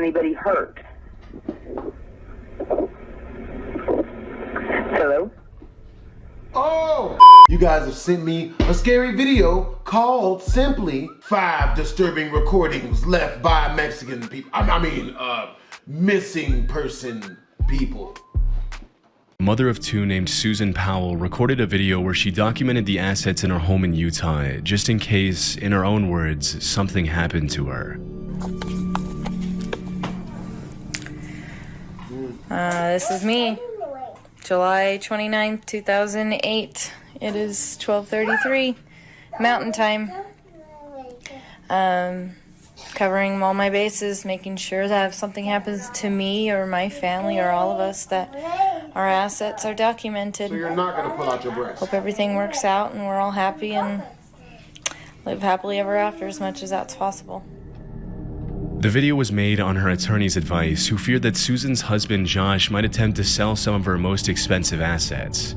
anybody hurt. Hello? Oh! You guys have sent me a scary video called simply 5 disturbing recordings left by Mexican people. Missing person people. Mother of two named Susan Powell recorded a video where she documented the assets in her home in Utah, just in case, in her own words, something happened to her. This is me. July 29th, 2008. It is 12:33 Mountain Time. Covering all my bases, making sure that if something happens to me or my family or all of us, that our assets are documented. So you're not going to pull out your breast? Hope everything works out and we're all happy and live happily ever after as much as that's possible. The video was made on her attorney's advice, who feared that Susan's husband Josh might attempt to sell some of her most expensive assets.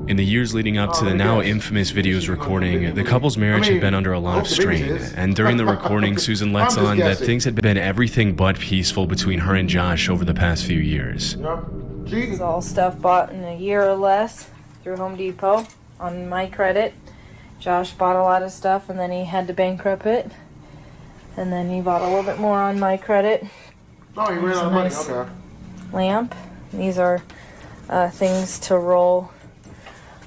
In the years leading up to the now infamous video's recording, the couple's marriage had been under a lot of strain, and during the recording, Susan lets on that things had been everything but peaceful between her and Josh over the past few years. This is all stuff bought in a year or less through Home Depot on my credit. Josh bought a lot of stuff and then he had to bankrupt it. And then he bought a little bit more on my credit. Oh, he ran out of money, okay. Lamp. These are things to roll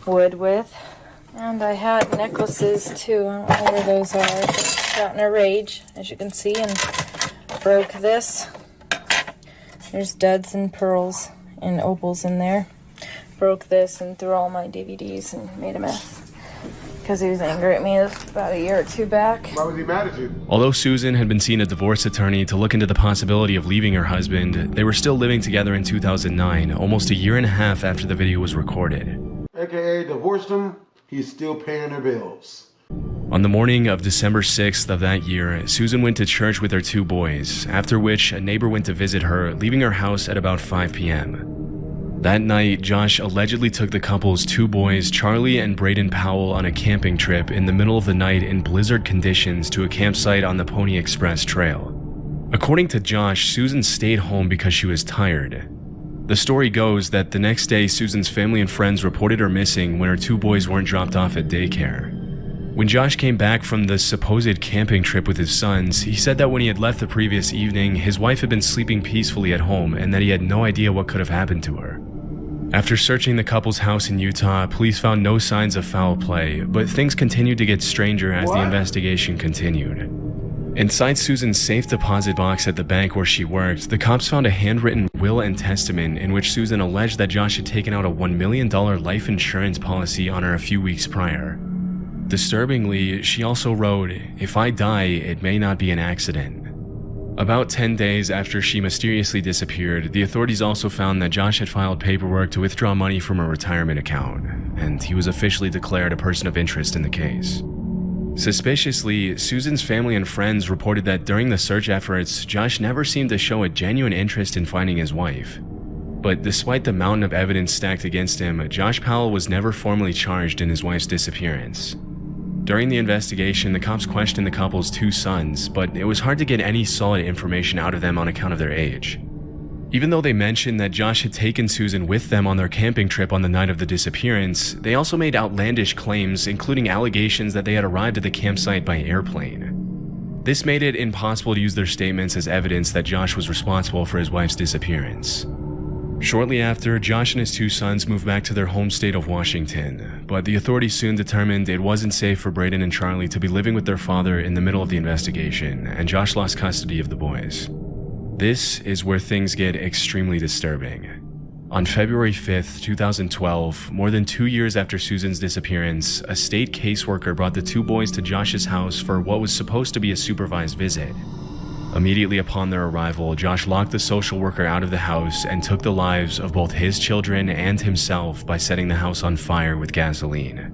wood with. And I had necklaces too. I don't know where those are. I just got in a rage, as you can see, and broke this. There's duds and pearls and opals in there. Broke this and threw all my DVDs and made a mess. Because he was angry at me about a year or two back. Why was he mad at you? Although Susan had been seeing a divorce attorney to look into the possibility of leaving her husband, they were still living together in 2009, almost a year and a half after the video was recorded. AKA divorced him, he's still paying her bills. On the morning of December 6th of that year, Susan went to church with her 2 boys, after which a neighbor went to visit her, leaving her house at about 5 p.m. That night, Josh allegedly took the couple's 2 boys, Charlie and Braden Powell, on a camping trip in the middle of the night in blizzard conditions to a campsite on the Pony Express Trail. According to Josh, Susan stayed home because she was tired. The story goes that the next day, Susan's family and friends reported her missing when her 2 boys weren't dropped off at daycare. When Josh came back from the supposed camping trip with his sons, he said that when he had left the previous evening, his wife had been sleeping peacefully at home and that he had no idea what could have happened to her. After searching the couple's house in Utah, police found no signs of foul play, but things continued to get stranger as the investigation continued. Inside Susan's safe deposit box at the bank where she worked, the cops found a handwritten will and testament in which Susan alleged that Josh had taken out a $1 million life insurance policy on her a few weeks prior. Disturbingly, she also wrote, "If I die, it may not be an accident." About 10 days after she mysteriously disappeared, the authorities also found that Josh had filed paperwork to withdraw money from a retirement account, and he was officially declared a person of interest in the case. Suspiciously, Susan's family and friends reported that during the search efforts, Josh never seemed to show a genuine interest in finding his wife. But despite the mountain of evidence stacked against him, Josh Powell was never formally charged in his wife's disappearance. During the investigation, the cops questioned the couple's 2 sons, but it was hard to get any solid information out of them on account of their age. Even though they mentioned that Josh had taken Susan with them on their camping trip on the night of the disappearance, they also made outlandish claims, including allegations that they had arrived at the campsite by airplane. This made it impossible to use their statements as evidence that Josh was responsible for his wife's disappearance. Shortly after, Josh and his 2 sons moved back to their home state of Washington, but the authorities soon determined it wasn't safe for Braden and Charlie to be living with their father in the middle of the investigation, and Josh lost custody of the boys. This is where things get extremely disturbing. On February 5th, 2012, more than 2 years after Susan's disappearance, a state caseworker brought the 2 boys to Josh's house for what was supposed to be a supervised visit. Immediately upon their arrival, Josh locked the social worker out of the house and took the lives of both his children and himself by setting the house on fire with gasoline.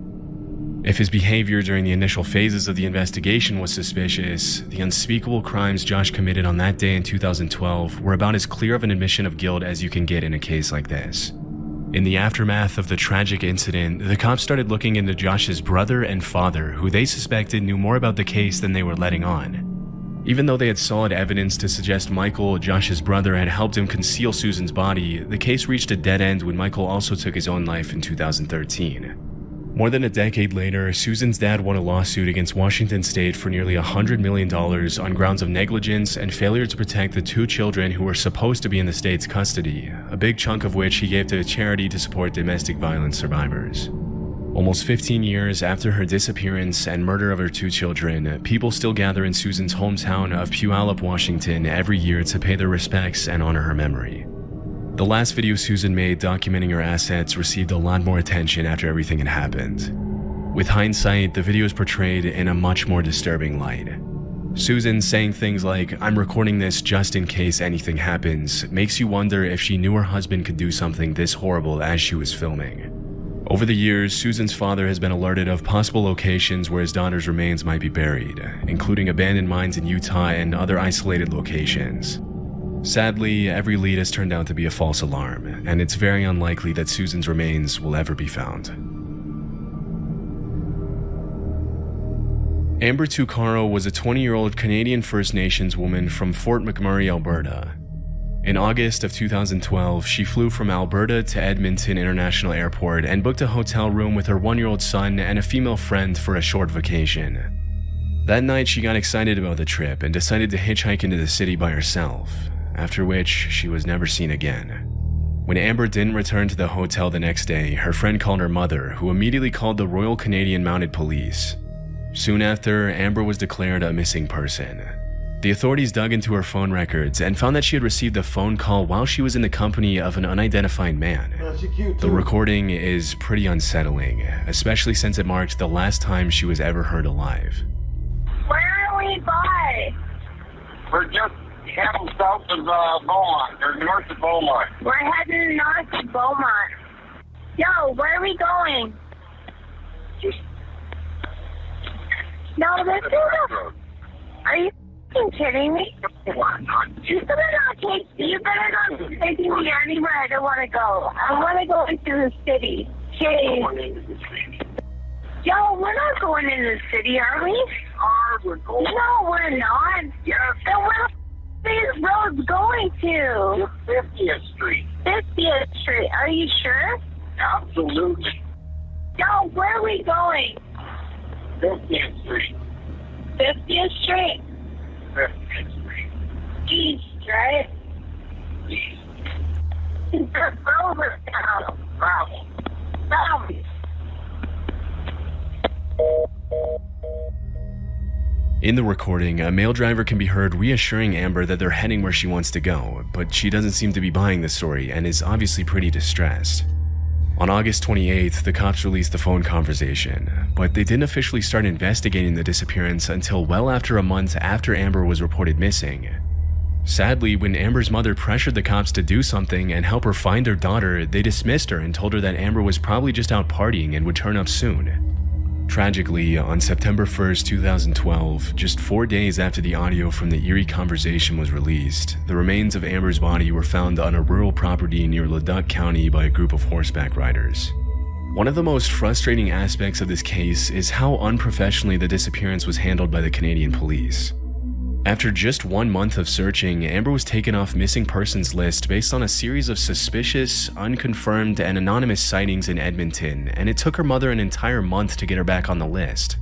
If his behavior during the initial phases of the investigation was suspicious, the unspeakable crimes Josh committed on that day in 2012 were about as clear of an admission of guilt as you can get in a case like this. In the aftermath of the tragic incident, the cops started looking into Josh's brother and father, who they suspected knew more about the case than they were letting on. Even though they had solid evidence to suggest Michael, Josh's brother, had helped him conceal Susan's body, the case reached a dead end when Michael also took his own life in 2013. More than a decade later, Susan's dad won a lawsuit against Washington State for nearly $100 million on grounds of negligence and failure to protect the 2 children who were supposed to be in the state's custody, a big chunk of which he gave to a charity to support domestic violence survivors. Almost 15 years after her disappearance and murder of her 2 children, people still gather in Susan's hometown of Puyallup, Washington every year to pay their respects and honor her memory. The last video Susan made documenting her assets received a lot more attention after everything had happened. With hindsight, the video is portrayed in a much more disturbing light. Susan saying things like, "I'm recording this just in case anything happens," makes you wonder if she knew her husband could do something this horrible as she was filming. Over the years, Susan's father has been alerted of possible locations where his daughter's remains might be buried, including abandoned mines in Utah and other isolated locations. Sadly, every lead has turned out to be a false alarm, and it's very unlikely that Susan's remains will ever be found. Amber Tuccaro was a 20-year-old Canadian First Nations woman from Fort McMurray, Alberta. In August of 2012, she flew from Alberta to Edmonton International Airport and booked a hotel room with her 1-year-old son and a female friend for a short vacation. That night, she got excited about the trip and decided to hitchhike into the city by herself, after which she was never seen again. When Amber didn't return to the hotel the next day, her friend called her mother, who immediately called the Royal Canadian Mounted Police. Soon after, Amber was declared a missing person. The authorities dug into her phone records and found that she had received a phone call while she was in the company of an unidentified man. The recording is pretty unsettling, especially since it marked the last time she was ever heard alive. Where are we by? We're just heading south of Beaumont, or north of Beaumont. We're heading north of Beaumont. Yo, where are we going? Just No, this is a... Are you kidding me? You better not be taking me anywhere I don't want to go. I want to go into the city. Jeez. Yo, we're not going into the city, are we? We're going. No, we're not. Yes. Then where are these roads going to? 50th Street. 50th Street. Are you sure? Absolutely. Yo, where are we going? 50th Street. 50th Street. 50th Street. East, right? East. Over town. Travel. South. In the recording, a male driver can be heard reassuring Amber that they're heading where she wants to go, but she doesn't seem to be buying the story and is obviously pretty distressed. On August 28th, the cops released the phone conversation, but they didn't officially start investigating the disappearance until well after a month after Amber was reported missing. Sadly, when Amber's mother pressured the cops to do something and help her find her daughter, they dismissed her and told her that Amber was probably just out partying and would turn up soon. Tragically, on September 1st, 2012, just 4 days after the audio from the eerie conversation was released, the remains of Amber's body were found on a rural property near Leduc County by a group of horseback riders. One of the most frustrating aspects of this case is how unprofessionally the disappearance was handled by the Canadian police. After just 1 month of searching, Amber was taken off missing persons list based on a series of suspicious, unconfirmed, and anonymous sightings in Edmonton, and it took her mother an entire month to get her back on the list.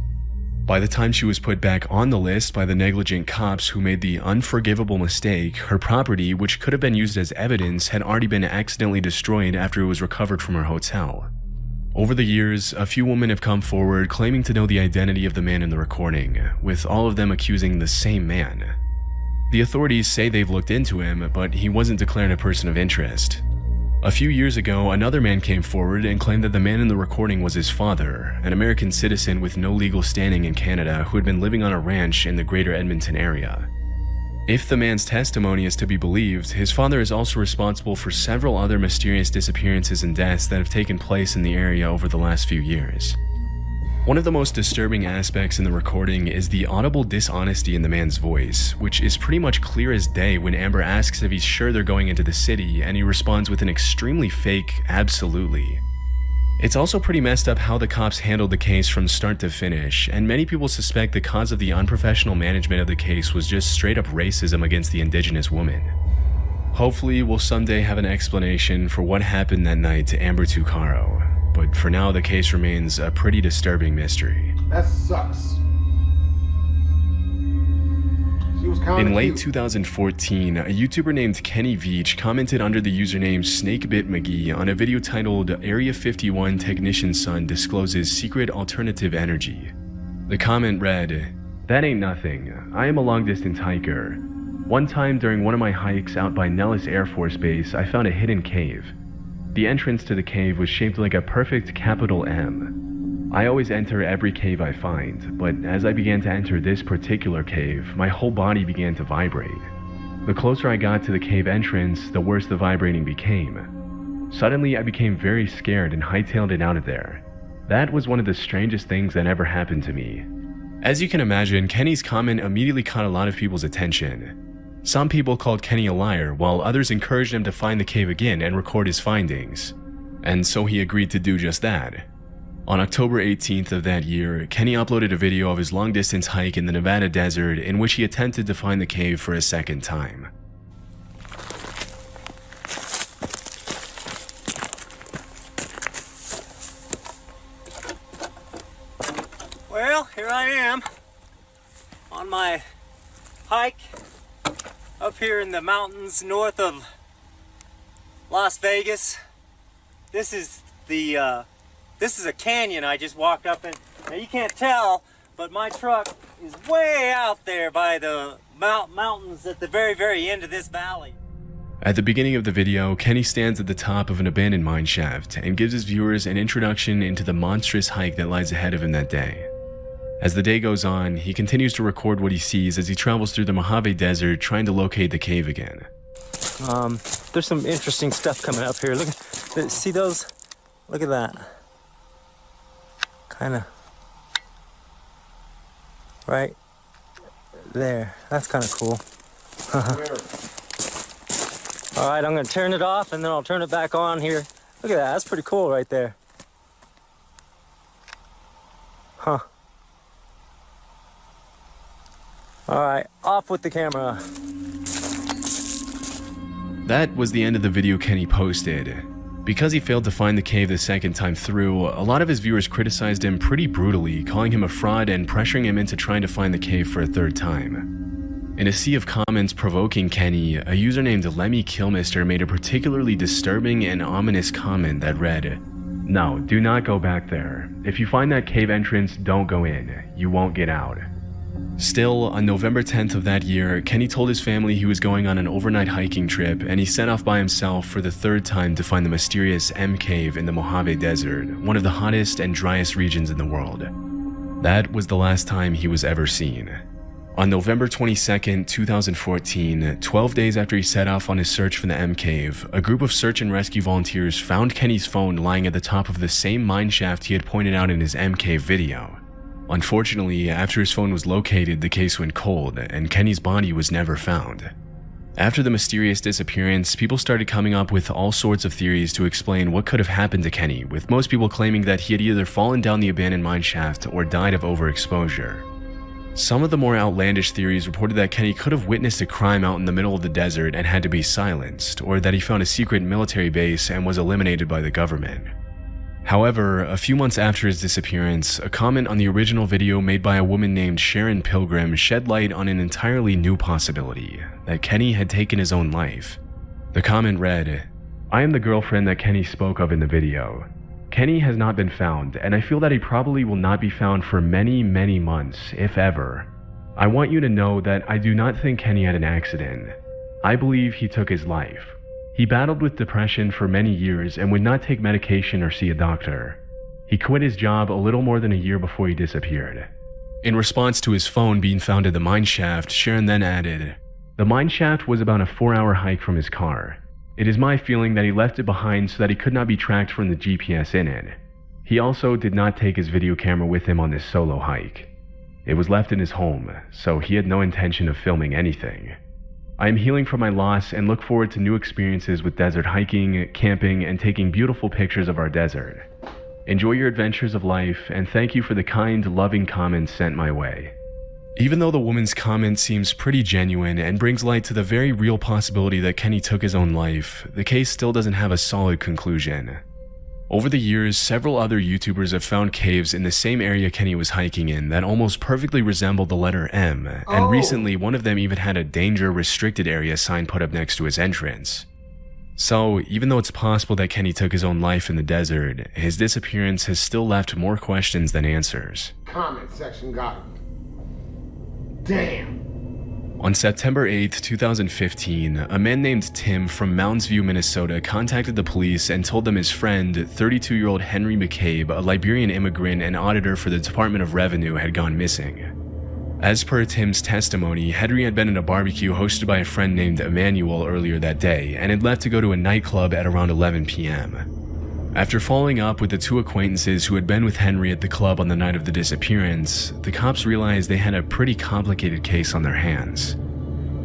By the time she was put back on the list by the negligent cops who made the unforgivable mistake, her property, which could have been used as evidence, had already been accidentally destroyed after it was recovered from her hotel. Over the years, a few women have come forward claiming to know the identity of the man in the recording, with all of them accusing the same man. The authorities say they've looked into him, but he wasn't declared a person of interest. A few years ago, another man came forward and claimed that the man in the recording was his father, an American citizen with no legal standing in Canada who had been living on a ranch in the greater Edmonton area. If the man's testimony is to be believed, his father is also responsible for several other mysterious disappearances and deaths that have taken place in the area over the last few years. One of the most disturbing aspects in the recording is the audible dishonesty in the man's voice, which is pretty much clear as day when Amber asks if he's sure they're going into the city, and he responds with an extremely fake "absolutely." It's also pretty messed up how the cops handled the case from start to finish, and many people suspect the cause of the unprofessional management of the case was just straight up racism against the indigenous woman. Hopefully, we'll someday have an explanation for what happened that night to Amber Tuccaro, but for now the case remains a pretty disturbing mystery. That sucks. In late 2014, a YouTuber named Kenny Veach commented under the username SnakeBitMcGee on a video titled Area 51 Technician's Son Discloses Secret Alternative Energy. The comment read, "That ain't nothing. I am a long-distance hiker. One time during one of my hikes out by Nellis Air Force Base, I found a hidden cave. The entrance to the cave was shaped like a perfect capital M. I always enter every cave I find, but as I began to enter this particular cave, my whole body began to vibrate. The closer I got to the cave entrance, the worse the vibrating became. Suddenly, I became very scared and hightailed it out of there. That was one of the strangest things that ever happened to me." As you can imagine, Kenny's comment immediately caught a lot of people's attention. Some people called Kenny a liar, while others encouraged him to find the cave again and record his findings. And so he agreed to do just that. On October 18th of that year, Kenny uploaded a video of his long-distance hike in the Nevada desert in which he attempted to find the cave for a second time. Well, here I am on my hike up here in the mountains north of Las Vegas. This is a canyon I just walked up in. Now you can't tell, but my truck is way out there by the mountains at the very end of this valley. At the beginning of the video, Kenny stands at the top of an abandoned mine shaft and gives his viewers an introduction into the monstrous hike that lies ahead of him that day. As the day goes on, he continues to record what he sees as he travels through the Mojave Desert trying to locate the cave again. There's some interesting stuff coming up here. Look, see those? Look at that. Kind of right there. That's kind of cool. All right, I'm going to turn it off and then I'll turn it back on here. Look at that. That's pretty cool right there. Huh. All right, off with the camera. That was the end of the video Kenny posted. Because he failed to find the cave the second time through, a lot of his viewers criticized him pretty brutally, calling him a fraud and pressuring him into trying to find the cave for a third time. In a sea of comments provoking Kenny, a user named Lemmy Killmister made a particularly disturbing and ominous comment that read, "No, do not go back there. If you find that cave entrance, don't go in. You won't get out." Still, on November 10th of that year, Kenny told his family he was going on an overnight hiking trip and he set off by himself for the third time to find the mysterious M Cave in the Mojave Desert, one of the hottest and driest regions in the world. That was the last time he was ever seen. On November 22nd, 2014, 12 days after he set off on his search for the M Cave, a group of search and rescue volunteers found Kenny's phone lying at the top of the same mine shaft he had pointed out in his M Cave video. Unfortunately, after his phone was located, the case went cold, and Kenny's body was never found. After the mysterious disappearance, people started coming up with all sorts of theories to explain what could have happened to Kenny, with most people claiming that he had either fallen down the abandoned mine shaft or died of overexposure. Some of the more outlandish theories reported that Kenny could have witnessed a crime out in the middle of the desert and had to be silenced, or that he found a secret military base and was eliminated by the government. However, a few months after his disappearance, a comment on the original video made by a woman named Sharon Pilgrim shed light on an entirely new possibility, that Kenny had taken his own life. The comment read, "I am the girlfriend that Kenny spoke of in the video. Kenny has not been found, and I feel that he probably will not be found for many, many months, if ever. I want you to know that I do not think Kenny had an accident. I believe he took his life. He battled with depression for many years and would not take medication or see a doctor. He quit his job a little more than a year before he disappeared." In response to his phone being found at the mine shaft, Sharon then added, "The mine shaft was about a 4-hour hike from his car. It is my feeling that he left it behind so that he could not be tracked from the GPS in it. He also did not take his video camera with him on this solo hike. It was left in his home, so he had no intention of filming anything. I am healing from my loss and look forward to new experiences with desert hiking, camping, and taking beautiful pictures of our desert. Enjoy your adventures of life, and thank you for the kind, loving comments sent my way. Even though the woman's comment seems pretty genuine and brings light to the very real possibility that Kenny took his own life, the case still doesn't have a solid conclusion. Over the years, several other YouTubers have found caves in the same area Kenny was hiking in that almost perfectly resembled the letter M, and recently one of them even had a danger restricted area sign put up next to his entrance. So, even though it's possible that Kenny took his own life in the desert, his disappearance has still left more questions than answers. Comment section got it. Damn. On September 8, 2015, a man named Tim from Mounds View, Minnesota contacted the police and told them his friend, 32-year-old Henry McCabe, a Liberian immigrant and auditor for the Department of Revenue, had gone missing. As per Tim's testimony, Henry had been at a barbecue hosted by a friend named Emmanuel earlier that day and had left to go to a nightclub at around 11 p.m. After following up with the two acquaintances who had been with Henry at the club on the night of the disappearance, the cops realized they had a pretty complicated case on their hands.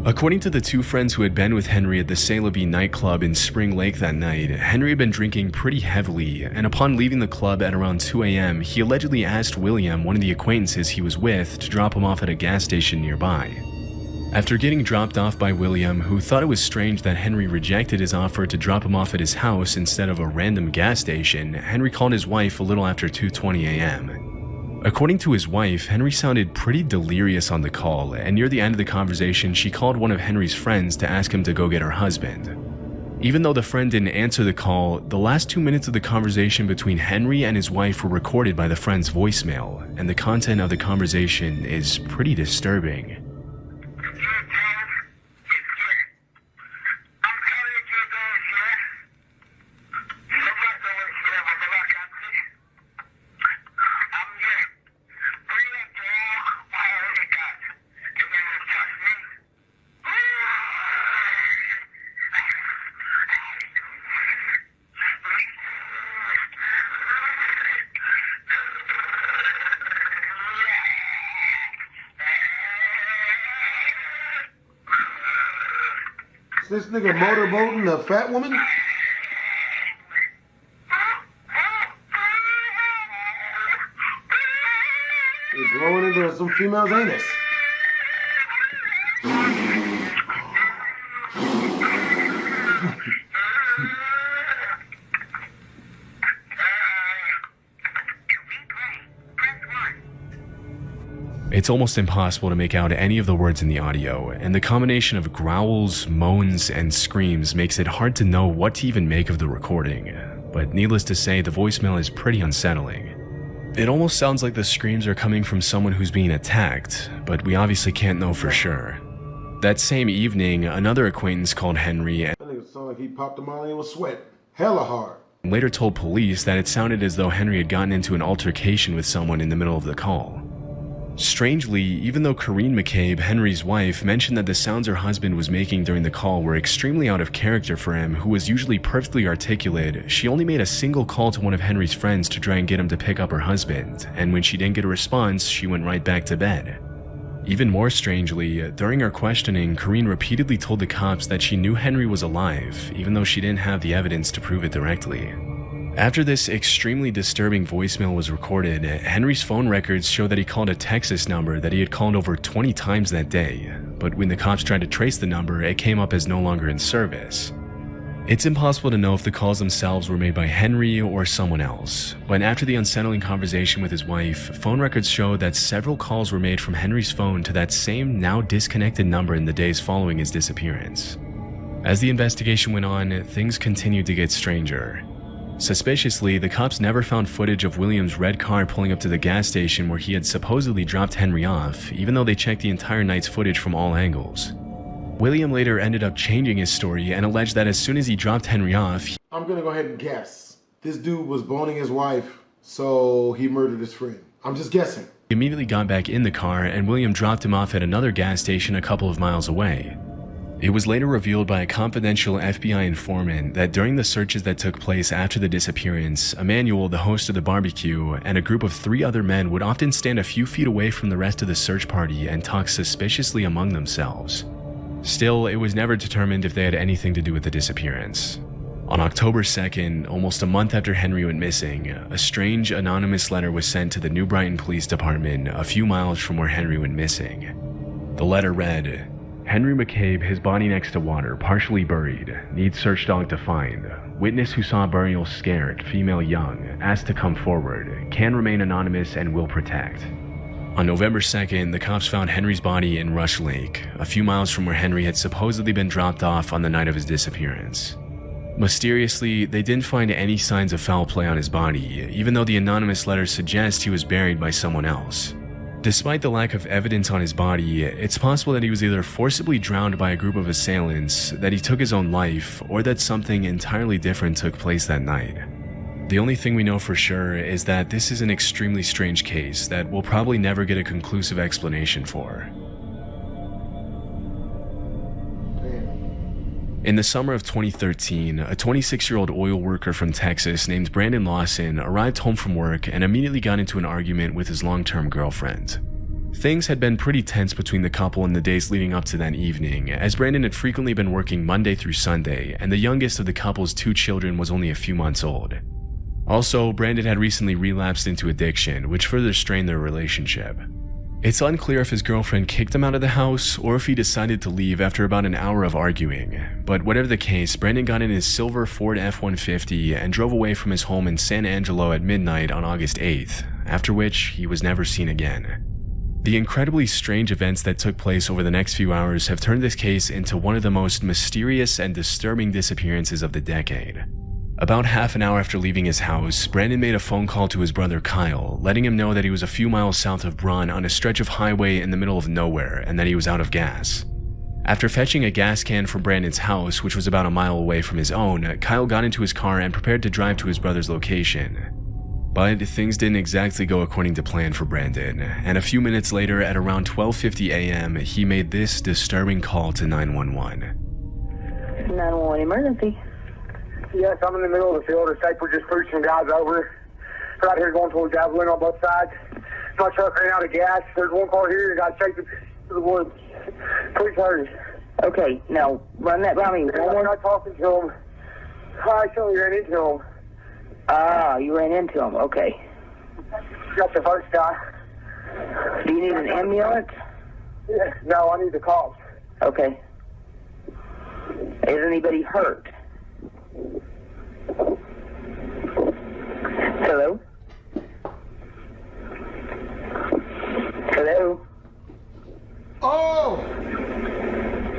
According to the two friends who had been with Henry at the C'est La Vie nightclub in Spring Lake that night, Henry had been drinking pretty heavily, and upon leaving the club at around 2 a.m., he allegedly asked William, one of the acquaintances he was with, to drop him off at a gas station nearby. After getting dropped off by William, who thought it was strange that Henry rejected his offer to drop him off at his house instead of a random gas station, Henry called his wife a little after 2:20 a.m. According to his wife, Henry sounded pretty delirious on the call, and near the end of the conversation, she called one of Henry's friends to ask him to go get her husband. Even though the friend didn't answer the call, the last 2 minutes of the conversation between Henry and his wife were recorded by the friend's voicemail, and the content of the conversation is pretty disturbing. This nigga motorboating a fat woman? He's blowing into some female's anus. It's almost impossible to make out any of the words in the audio, and the combination of growls, moans, and screams makes it hard to know what to even make of the recording. But needless to say, the voicemail is pretty unsettling. It almost sounds like the screams are coming from someone who's being attacked, but we obviously can't know for sure. That same evening, another acquaintance called Henry and That nigga sounded like he popped a molly and was sweating. Hella hard. later told police that it sounded as though Henry had gotten into an altercation with someone in the middle of the call. Strangely, even though Corrine McCabe, Henry's wife, mentioned that the sounds her husband was making during the call were extremely out of character for him, who was usually perfectly articulate, she only made a single call to one of Henry's friends to try and get him to pick up her husband, and when she didn't get a response, she went right back to bed. Even more strangely, during our questioning, Corrine repeatedly told the cops that she knew Henry was alive, even though she didn't have the evidence to prove it directly. After this extremely disturbing voicemail was recorded, Henry's phone records show that he called a Texas number that he had called over 20 times that day, but when the cops tried to trace the number, it came up as no longer in service. It's impossible to know if the calls themselves were made by Henry or someone else, but after the unsettling conversation with his wife, phone records show that several calls were made from Henry's phone to that same now disconnected number in the days following his disappearance. As the investigation went on, things continued to get stranger. Suspiciously, the cops never found footage of William's red car pulling up to the gas station where he had supposedly dropped Henry off, even though they checked the entire night's footage from all angles. William later ended up changing his story and alleged that as soon as he dropped Henry off, I'm gonna go ahead and guess. This dude was boning his wife, so he murdered his friend. I'm just guessing. he immediately got back in the car and William dropped him off at another gas station a couple of miles away. It was later revealed by a confidential FBI informant that during the searches that took place after the disappearance, Emmanuel, the host of the barbecue, and a group of 3 other men would often stand a few feet away from the rest of the search party and talk suspiciously among themselves. Still, it was never determined if they had anything to do with the disappearance. On October 2nd, almost a month after Henry went missing, a strange anonymous letter was sent to the New Brighton Police Department a few miles from where Henry went missing. The letter read, "Henry McCabe, his body next to water, partially buried. Needs search dog to find. Witness who saw burial scared, female young, asked to come forward. Can remain anonymous and will protect." On November 2nd, the cops found Henry's body in Rush Lake, a few miles from where Henry had supposedly been dropped off on the night of his disappearance. Mysteriously, they didn't find any signs of foul play on his body, even though the anonymous letter suggests he was buried by someone else. Despite the lack of evidence on his body, it's possible that he was either forcibly drowned by a group of assailants, that he took his own life, or that something entirely different took place that night. The only thing we know for sure is that this is an extremely strange case that we'll probably never get a conclusive explanation for. In the summer of 2013, a 26-year-old oil worker from Texas named Brandon Lawson arrived home from work and immediately got into an argument with his long-term girlfriend. Things had been pretty tense between the couple in the days leading up to that evening, as Brandon had frequently been working Monday through Sunday, and the youngest of the couple's 2 children was only a few months old. Also, Brandon had recently relapsed into addiction, which further strained their relationship. It's unclear if his girlfriend kicked him out of the house or if he decided to leave after about an hour of arguing, but whatever the case, Brandon got in his silver Ford F-150 and drove away from his home in San Angelo at midnight on August 8th, after which he was never seen again. The incredibly strange events that took place over the next few hours have turned this case into one of the most mysterious and disturbing disappearances of the decade. About half an hour after leaving his house, Brandon made a phone call to his brother Kyle, letting him know that he was a few miles south of Braun on a stretch of highway in the middle of nowhere and that he was out of gas. After fetching a gas can from Brandon's house, which was about a mile away from his own, Kyle got into his car and prepared to drive to his brother's location. But things didn't exactly go according to plan for Brandon, and a few minutes later at around 12:50 a.m., he made this disturbing call to 911. 911 emergency. Yes, I'm in the middle of the field. It's like we're just pushing some guys over. Right here going towards Javelin on both sides. My truck ran out of gas. There's one car here. Got taken to the woods. Please hurry. Okay, now run that by me. I'm not talking to him. I actually ran into him. Ah, you ran into him. Okay. Got the first guy. Do you need an ambulance? Yeah, no, I need the cops. Okay. Is anybody hurt? Hello? Hello? Oh!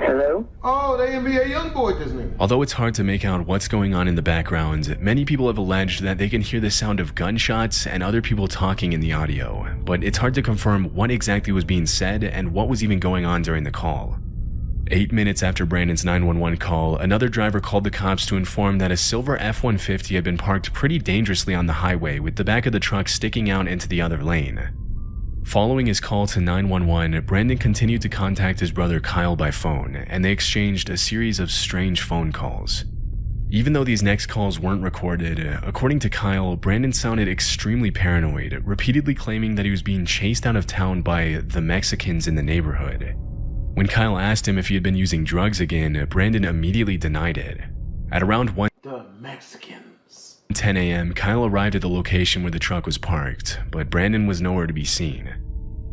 Hello? Oh, the NBA young boy, isn't it? Although it's hard to make out what's going on in the background, many people have alleged that they can hear the sound of gunshots and other people talking in the audio, but it's hard to confirm what exactly was being said and what was even going on during the call. 8 minutes after Brandon's 911 call, another driver called the cops to inform that a silver F-150 had been parked pretty dangerously on the highway with the back of the truck sticking out into the other lane. Following his call to 911, Brandon continued to contact his brother Kyle by phone, and they exchanged a series of strange phone calls. Even though these next calls weren't recorded, according to Kyle, Brandon sounded extremely paranoid, repeatedly claiming that he was being chased out of town by the Mexicans in the neighborhood. When Kyle asked him if he had been using drugs again, Brandon immediately denied it. At around 1:10 a.m., Kyle arrived at the location where the truck was parked, but Brandon was nowhere to be seen.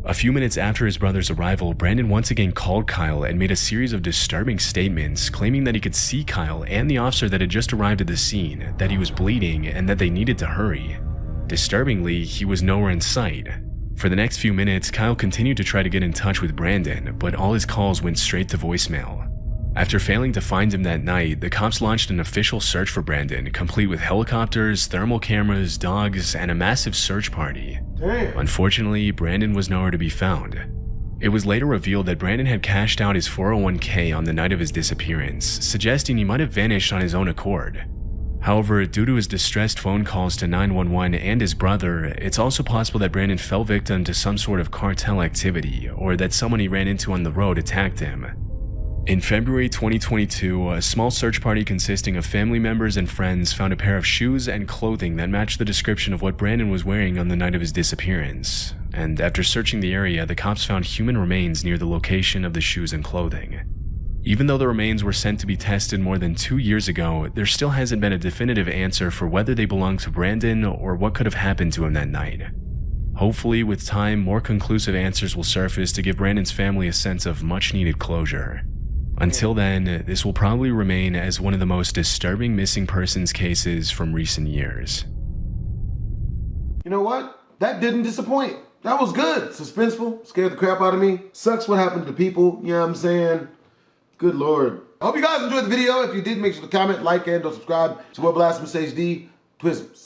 A few minutes after his brother's arrival, Brandon once again called Kyle and made a series of disturbing statements, claiming that he could see Kyle and the officer that had just arrived at the scene, that he was bleeding, and that they needed to hurry. Disturbingly, he was nowhere in sight. For the next few minutes, Kyle continued to try to get in touch with Brandon, but all his calls went straight to voicemail. After failing to find him that night, the cops launched an official search for Brandon, complete with helicopters, thermal cameras, dogs, and a massive search party. Unfortunately, Brandon was nowhere to be found. It was later revealed that Brandon had cashed out his 401k on the night of his disappearance, suggesting he might have vanished on his own accord. However, due to his distressed phone calls to 911 and his brother, it's also possible that Brandon fell victim to some sort of cartel activity, or that someone he ran into on the road attacked him. In February 2022, a small search party consisting of family members and friends found a pair of shoes and clothing that matched the description of what Brandon was wearing on the night of his disappearance, and after searching the area, the cops found human remains near the location of the shoes and clothing. Even though the remains were sent to be tested more than 2 years ago, there still hasn't been a definitive answer for whether they belong to Brandon or what could have happened to him that night. Hopefully, with time, more conclusive answers will surface to give Brandon's family a sense of much-needed closure. Until then, this will probably remain as one of the most disturbing missing persons cases from recent years. You know what? That didn't disappoint. That was good. Suspenseful. Scared the crap out of me. Sucks what happened to people. You know what I'm saying? Good Lord. I hope you guys enjoyed the video. If you did, make sure to comment, like, and or subscribe to more BlastphamousHD Twisms.